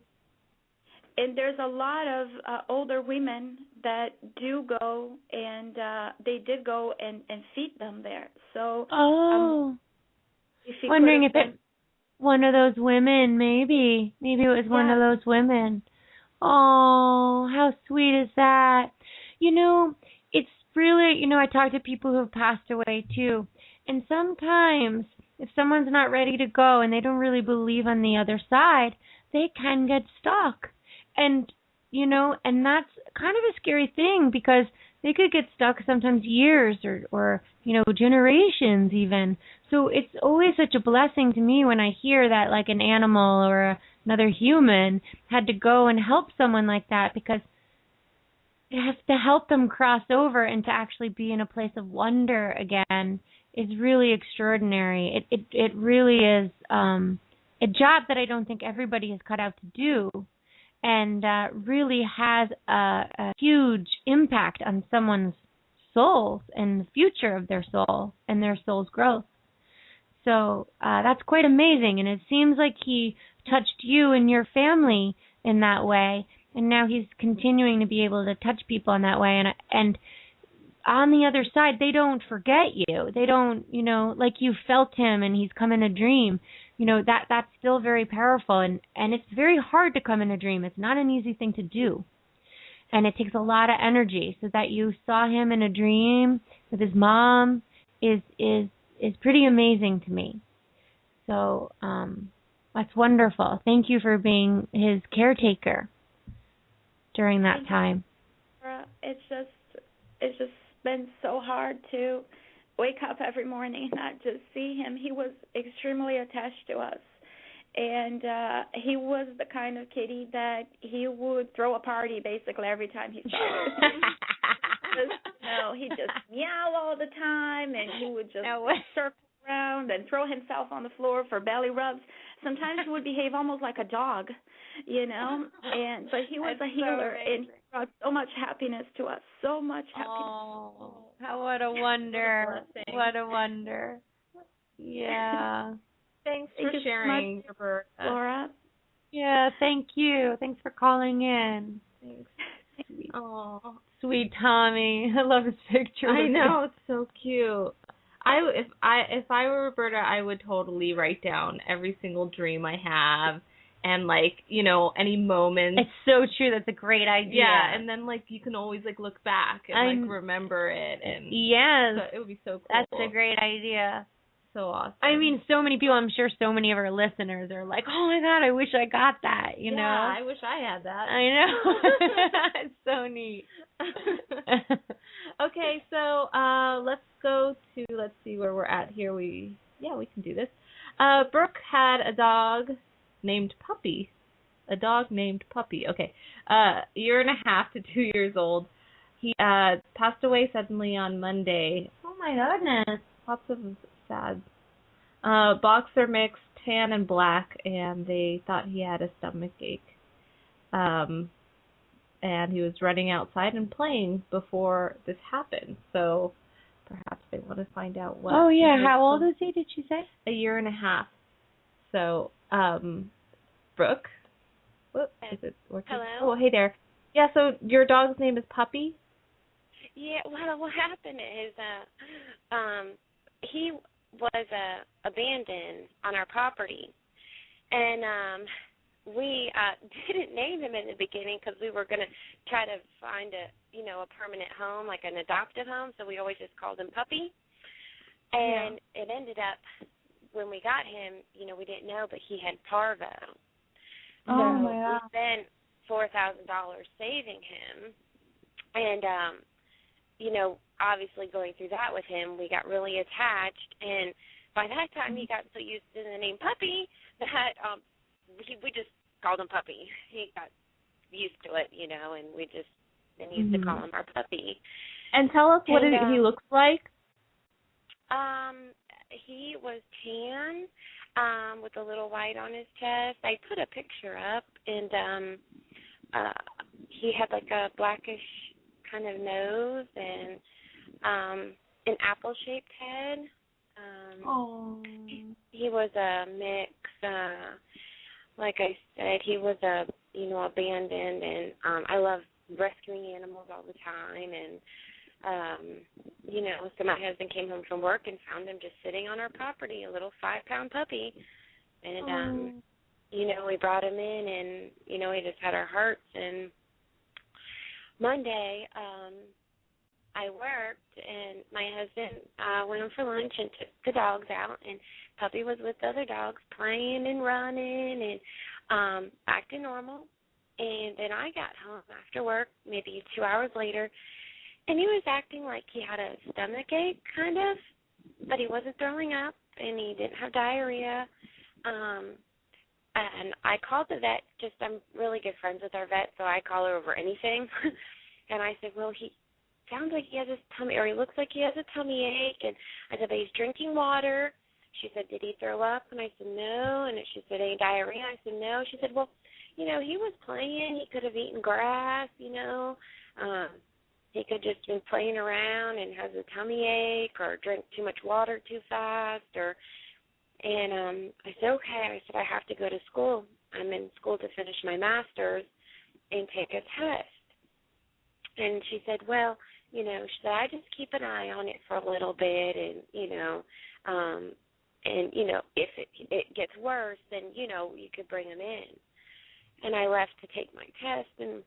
Speaker 6: And there's a lot of older women that do go, and they did go and feed them there. So,
Speaker 2: wondering if it's one of those women, maybe it was one of those women. Oh, how sweet is that? It's really, I talk to people who have passed away too, and sometimes if someone's not ready to go and they don't really believe on the other side, they can get stuck. And, and that's kind of a scary thing, because they could get stuck sometimes years or generations even. So it's always such a blessing to me when I hear that like an animal or another human had to go and help someone like that, because it has to help them cross over and to actually be in a place of wonder again is really extraordinary. It really is a job that I don't think everybody is cut out to do. And really has a huge impact on someone's soul and the future of their soul and their soul's growth. So that's quite amazing. And it seems like he touched you and your family in that way. And now he's continuing to be able to touch people in that way. And on the other side, they don't forget you. They don't, like you felt him and he's come in a dream. that's still very powerful, and it's very hard to come in a dream. It's not an easy thing to do. And it takes a lot of energy. So that you saw him in a dream with his mom is pretty amazing to me. So that's wonderful. Thank you for being his caretaker during that time.
Speaker 6: It's just been so hard to wake up every morning and not just see him. He was extremely attached to us. And he was the kind of kitty that he would throw a party basically every time he saw us. He'd just meow all the time, and he would just circle around and throw himself on the floor for belly rubs. Sometimes he would behave almost like a dog, but he was a healer, and he brought so much happiness to us, so much happiness.
Speaker 2: Oh, what a wonder. What a wonder. Yeah.
Speaker 1: Thanks for sharing, Roberta.
Speaker 6: Laura.
Speaker 2: Yeah, thank you. Thanks for calling in.
Speaker 1: Thanks.
Speaker 2: Oh, sweet Tommy. I love his picture.
Speaker 1: I know, it's so cute. If I were Roberta, I would totally write down every single dream I have and any moments.
Speaker 2: It's so true. That's a great idea.
Speaker 1: Yeah, and then you can always look back and remember it, and
Speaker 2: yes,
Speaker 1: so it would be so cool.
Speaker 2: That's a great idea.
Speaker 1: So awesome.
Speaker 2: I mean, so many people, I'm sure so many of our listeners are like, oh my God, I wish I got that,
Speaker 1: Yeah, I wish I had that.
Speaker 2: I know. It's so neat.
Speaker 1: Okay, so let's see where we're at here. We can do this. Brooke had a dog named Puppy. Okay. 1.5 to 2 years old. He passed away suddenly on Monday.
Speaker 2: Oh my goodness.
Speaker 1: Lots of sad. Boxer mix, tan and black, and they thought he had a stomach ache. And he was running outside and playing before this happened. So perhaps they want to find out what.
Speaker 2: Oh yeah, how old is he? Did she say?
Speaker 1: 1.5. So, Brooke. Whoop, is it working?
Speaker 7: Hello.
Speaker 1: Oh, hey there. Yeah. So your dog's name is Puppy.
Speaker 7: Yeah. Well, what happened is, he was abandoned on our property, and we didn't name him in the beginning because we were going to try to find a permanent home, like an adoptive home, so we always just called him Puppy. And it ended up, when we got him, we didn't know, but he had parvo. So we spent $4,000 saving him, and obviously going through that with him, we got really attached, and by that time he got so used to the name Puppy that we just called him Puppy. He got used to it, and we just used to call him our Puppy.
Speaker 1: And tell us what he looks like.
Speaker 7: He was tan, with a little white on his chest. I put a picture up, and he had a blackish kind of nose and an apple-shaped head. He was a mix. Like I said, he was abandoned, and I love rescuing animals all the time. And so my husband came home from work and found him just sitting on our property, a little 5-pound puppy, and we brought him in, and he just had our hearts. And Monday, I worked, and my husband went in for lunch and took the dogs out, and Puppy was with the other dogs playing and running and acting normal. And then I got home after work, maybe 2 hours later, and he was acting like he had a stomach ache, kind of, but he wasn't throwing up, and he didn't have diarrhea. And I called the vet. I'm really good friends with our vet, so I call her over anything. And I said, well, he sounds like he has a tummy, or he looks like he has a tummy ache. And I said, but he's drinking water. She said, did he throw up? And I said, no. And she said, any diarrhea? I said, no. She said, well, he was playing. He could have eaten grass, He could just been playing around and has a tummy ache or drank too much water too fast. And I said, okay. I said, I have to go to school. I'm in school to finish my master's and take a test. And she said, well, she said, I just keep an eye on it for a little bit, and, And, you know, if it gets worse, then, you know, you could bring him in. And I left to take my test, and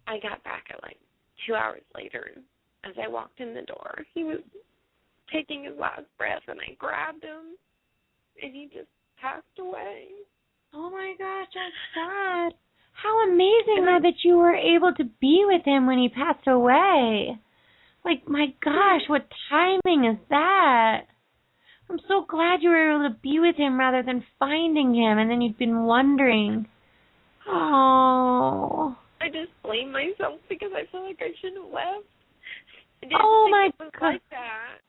Speaker 7: I got back at like 2 hours later. And as I walked in the door, he was taking his last breath, and I grabbed him, and he just passed away.
Speaker 2: Oh, my gosh, that's sad. How amazing, though, that you were able to be with him when he passed away. Like, my gosh, what timing is that? I'm so glad you were able to be with him rather than finding him, and then you'd been wondering. Oh.
Speaker 7: I just blame myself because I feel like I shouldn't have left. I didn't think it was like that.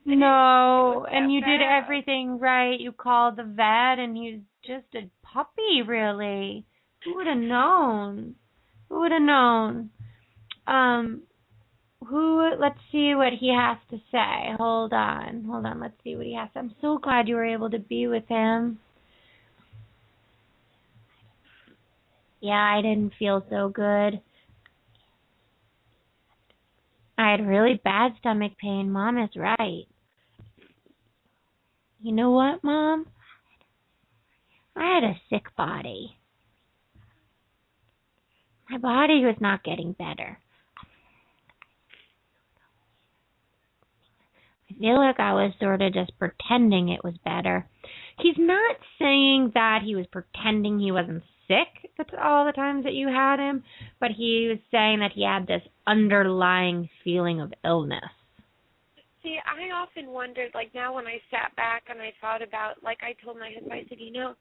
Speaker 2: No, and you did everything right. You called the vet, and he's just a puppy, really. Who would have known? Who would have known? Let's see what he has to say. Hold on, let's see what he has to say. I'm so glad you were able to be with him. Yeah, I didn't feel so good. I had really bad stomach pain. Mom is right. You know what, Mom? I had a sick body. My body was not getting better. I feel like I was sort of just pretending it was better. He's not saying that he was pretending he wasn't sick all the times that you had him, but he was saying that he had this underlying feeling of illness.
Speaker 7: See, I often wondered, like now when I sat back and I thought about, like I told my husband, I said, you know,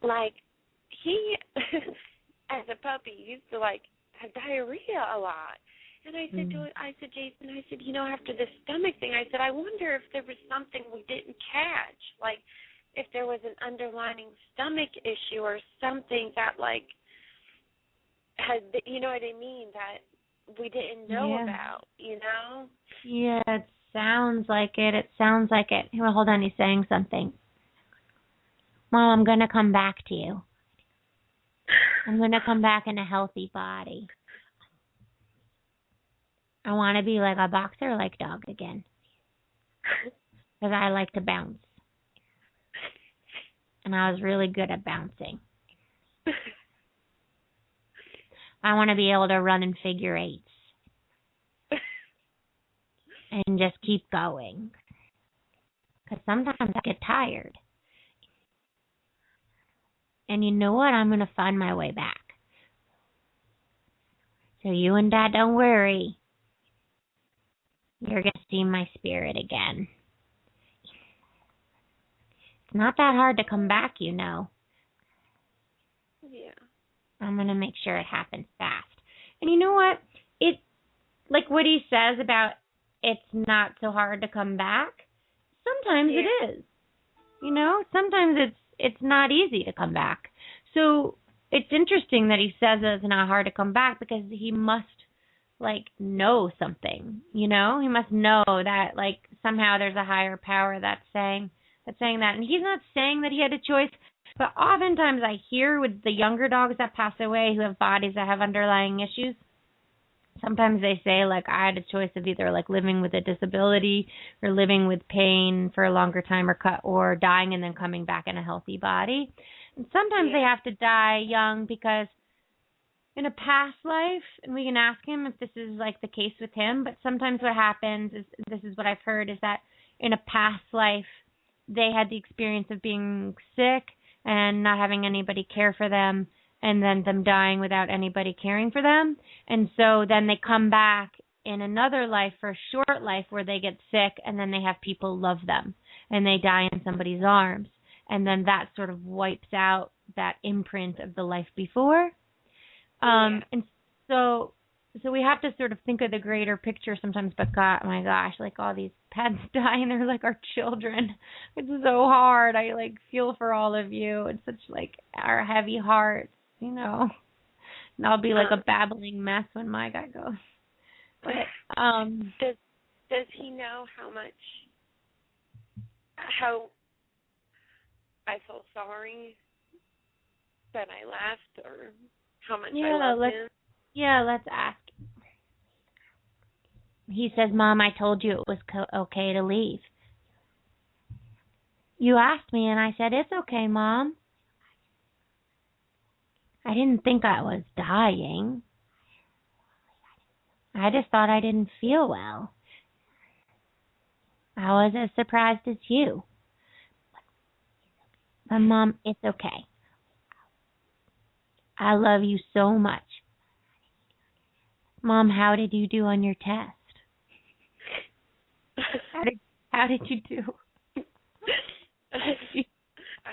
Speaker 7: like he, as a puppy, used to like have diarrhea a lot. And I said Jason, I said, you know, after the stomach thing, I said, I wonder if there was something we didn't catch, like if there was an underlying stomach issue or something that like had, you know what I mean, that we didn't know about, you know?
Speaker 2: Yeah, it sounds like it. It sounds like it. Well, hold on, he's saying something. Mom, I'm going to come back to you. I'm going to come back in a healthy body. I want to be like a boxer-like dog again. Because I like to bounce. And I was really good at bouncing. I want to be able to run in figure eights. And just keep going. Because sometimes I get tired. And you know what? I'm going to find my way back. So you and Dad don't worry. You're going to see my spirit again. It's not that hard to come back, you know.
Speaker 7: Yeah.
Speaker 2: I'm going to make sure it happens fast. And you know what? It, like what he says about it's not so hard to come back, sometimes it is. You know, sometimes it's not easy to come back. So it's interesting that he says it's not hard to come back because he must, like, know something, you know? He must know that, like, somehow there's a higher power that's saying that. And he's not saying that he had a choice, but oftentimes I hear with the younger dogs that pass away who have bodies that have underlying issues, sometimes they say, like, I had a choice of either, like, living with a disability or living with pain for a longer time or dying and then coming back in a healthy body. And sometimes they have to die young because in a past life, and we can ask him if this is, like, the case with him, but sometimes what happens is, this is what I've heard, is that in a past life, they had the experience of being sick and not having anybody care for them, and then them dying without anybody caring for them. And so then they come back in another life for a short life where they get sick and then they have people love them and they die in somebody's arms. And then that sort of wipes out that imprint of the life before. And so we have to sort of think of the greater picture sometimes, but God, my gosh, like all these pets die and they're like our children. It's so hard. I like feel for all of you. It's such like our heavy hearts. You know, and I'll be like a babbling mess when my guy goes. But
Speaker 7: does he know how I feel sorry that I left, or how much I love him?
Speaker 2: Yeah, let's ask. He says, Mom, I told you it was okay to leave. You asked me, and I said, it's okay, Mom. I didn't think I was dying. I just thought I didn't feel well. I was as surprised as you. But, Mom, it's okay. I love you so much. Mom, how did you do on your test? How did you do?
Speaker 7: I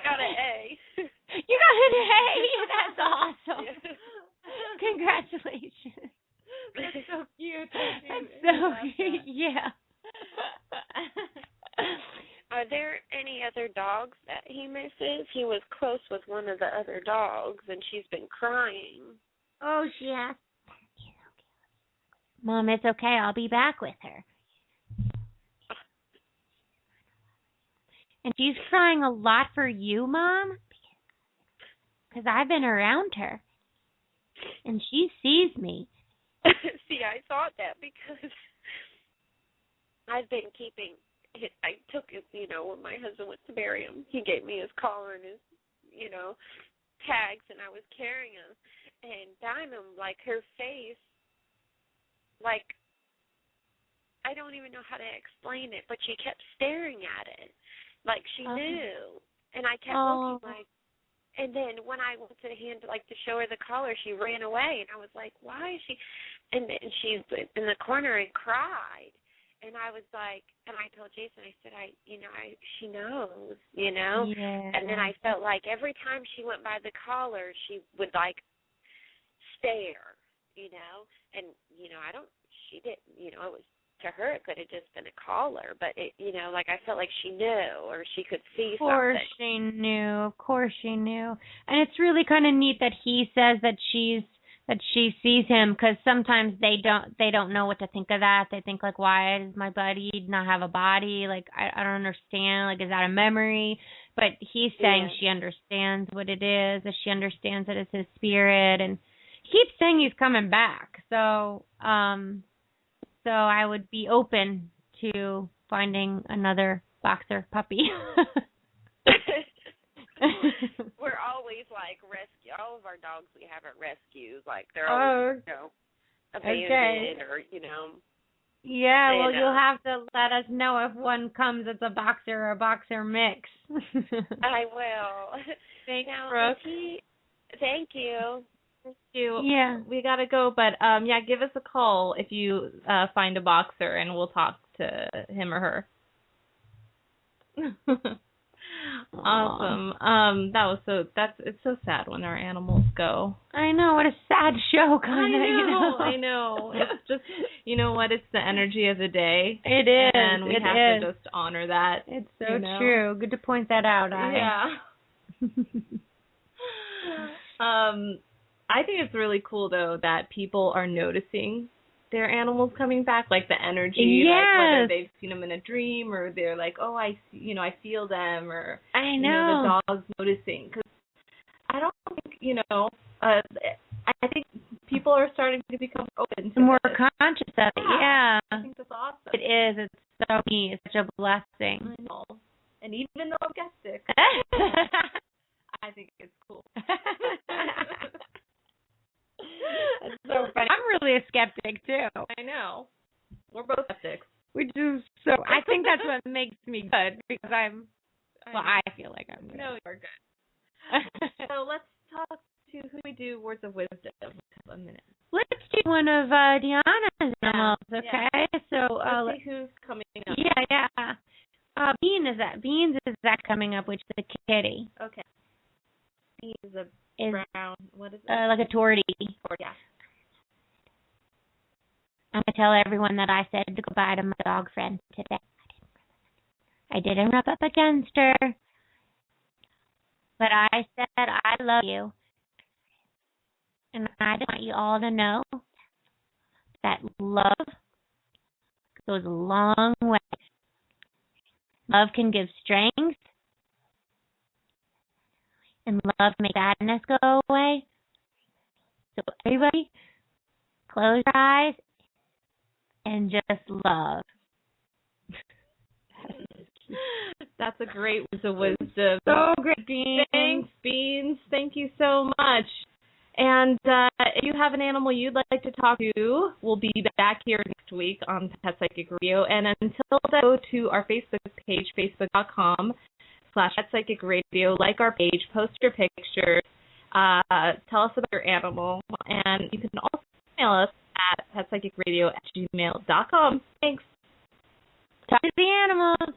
Speaker 7: got an A.
Speaker 2: You got an A? That's awesome. Yeah. Congratulations.
Speaker 1: That's so cute.
Speaker 2: That's so cute. Yeah.
Speaker 7: Are there any other dogs that he misses? He was close with one of the other dogs, and she's been crying.
Speaker 2: Oh, she has. Mom, it's okay. I'll be back with her. And she's crying a lot for you, Mom? Because I've been around her. And she sees me.
Speaker 7: See, I thought that because I've been keeping... I took it, when my husband went to bury him, he gave me his collar and his, tags, and I was carrying them. And Diamond, her face, I don't even know how to explain it, but she kept staring at it, she knew. And I kept looking and then when I went to the hand to show her the collar, she ran away, and I was like, why is she? And she's in the corner and cried. And I was and I told Jason, I said, she knows,
Speaker 2: Yeah.
Speaker 7: And then I felt like every time she went by the collar, she would stare, and she didn't, it was, to her it could have just been a collar, but it, I felt like she knew, or she could see something.
Speaker 2: Of course she knew. And it's really kind of neat that he says that she sees him, because sometimes they don't know what to think of that. They think why does my buddy not have a body? I don't understand. Is that a memory? But he's saying she understands what it is, that she understands that it's his spirit, and he keeps saying he's coming back. So I would be open to finding another boxer puppy.
Speaker 7: We're always rescue. All of our dogs we have at rescues, they're always abandoned or
Speaker 2: Yeah, well, you'll have to let us know if one comes as a boxer or a boxer mix.
Speaker 7: I will.
Speaker 1: Thanks,
Speaker 7: now,
Speaker 1: Brooke.
Speaker 7: Thank you.
Speaker 1: Thank you.
Speaker 2: Yeah,
Speaker 1: we gotta go, but give us a call if you find a boxer, and we'll talk to him or her. Awesome. It's so sad when our animals go.
Speaker 2: I know, what a sad show, kind of.
Speaker 1: I know. It's just, what? It's the energy of the day.
Speaker 2: It is.
Speaker 1: And we have to just honor that.
Speaker 2: It's so true. Good to point that out,
Speaker 1: Yeah. I think it's really cool though that people are noticing their animals coming back, the energy, whether they've seen them in a dream or they're oh, I see, I feel them, or
Speaker 2: I know
Speaker 1: the dog's noticing. Because I don't think I think people are starting to become open to
Speaker 2: more
Speaker 1: this.
Speaker 2: conscious of it. Yeah,
Speaker 1: I think that's awesome.
Speaker 2: It is. It's so neat. It's such a blessing.
Speaker 1: I know. And even though I'm skeptic, I think it's cool.
Speaker 2: That's so funny. I'm really a skeptic too.
Speaker 1: I know. We're both skeptics.
Speaker 2: Which is so. I think that's what makes me good, because I feel like I'm good.
Speaker 1: No, you're good. So let's talk to who we do words of wisdom. A minute.
Speaker 2: Let's do one of Deanna's animals, okay?
Speaker 1: Yeah.
Speaker 2: So
Speaker 1: let's see who's coming up.
Speaker 2: Yeah. Beans is that coming up, which is a kitty.
Speaker 1: Okay. Beans is a brown. What is it?
Speaker 2: Like a tortie.
Speaker 1: Yeah.
Speaker 2: I'm gonna tell everyone that I said goodbye to my dog friend today. I didn't rub up against her, but I said I love you, and I just want you all to know that love goes a long way. Love can give strength, and love can make sadness go away. So everybody, close your eyes and just love.
Speaker 1: That's a great words of wisdom.
Speaker 2: So great, Beans.
Speaker 1: Thanks, Beans. Thank you so much. And if you have an animal you'd like to talk to, we'll be back here next week on Pet Psychic Radio. And until then, go to our Facebook page, facebook.com/Pet Psychic Radio. Like our page, post your pictures, tell us about your animal, and you can also email us at petpsychicradio@gmail.com. Thanks.
Speaker 2: Talk to the animals.